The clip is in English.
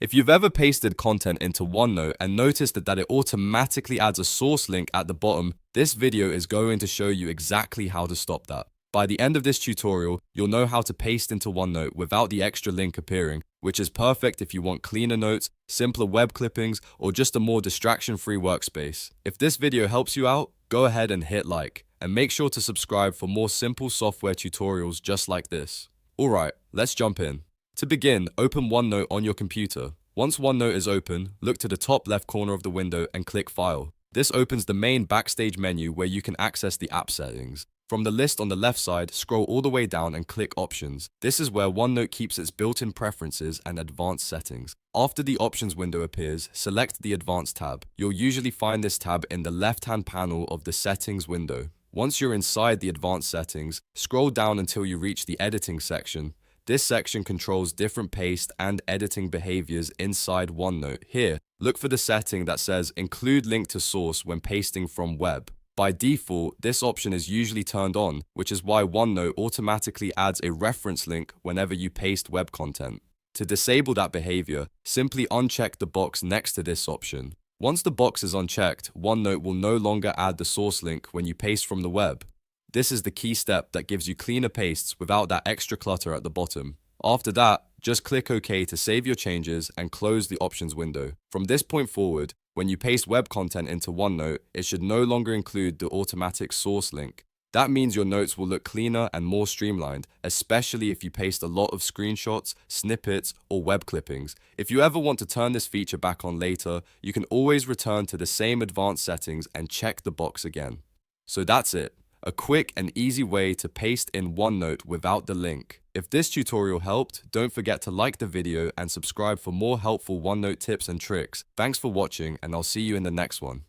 If you've ever pasted content into OneNote and noticed that it automatically adds a source link at the bottom, this video is going to show you exactly how to stop that. By the end of this tutorial, you'll know how to paste into OneNote without the extra link appearing, which is perfect if you want cleaner notes, simpler web clippings, or just a more distraction-free workspace. If this video helps you out, go ahead and hit like, and make sure to subscribe for more simple software tutorials just like this. Alright, let's jump in. To begin, open OneNote on your computer. Once OneNote is open, look to the top left corner of the window and click File. This opens the main Backstage menu where you can access the app settings. From the list on the left side, scroll all the way down and click Options. This is where OneNote keeps its built-in preferences and advanced settings. After the Options window appears, select the Advanced tab. You'll usually find this tab in the left-hand panel of the Settings window. Once you're inside the Advanced settings, scroll down until you reach the Editing section. This section controls different paste and editing behaviors inside OneNote. Here, look for the setting that says Include link to source when pasting from web. By default, this option is usually turned on, which is why OneNote automatically adds a reference link whenever you paste web content. To disable that behavior, simply uncheck the box next to this option. Once the box is unchecked, OneNote will no longer add the source link when you paste from the web. This is the key step that gives you cleaner pastes without that extra clutter at the bottom. After that, just click OK to save your changes and close the options window. From this point forward, when you paste web content into OneNote, it should no longer include the automatic source link. That means your notes will look cleaner and more streamlined, especially if you paste a lot of screenshots, snippets, or web clippings. If you ever want to turn this feature back on later, you can always return to the same advanced settings and check the box again. So that's it. A quick and easy way to paste in OneNote without the link. If this tutorial helped, don't forget to like the video and subscribe for more helpful OneNote tips and tricks. Thanks for watching, and I'll see you in the next one.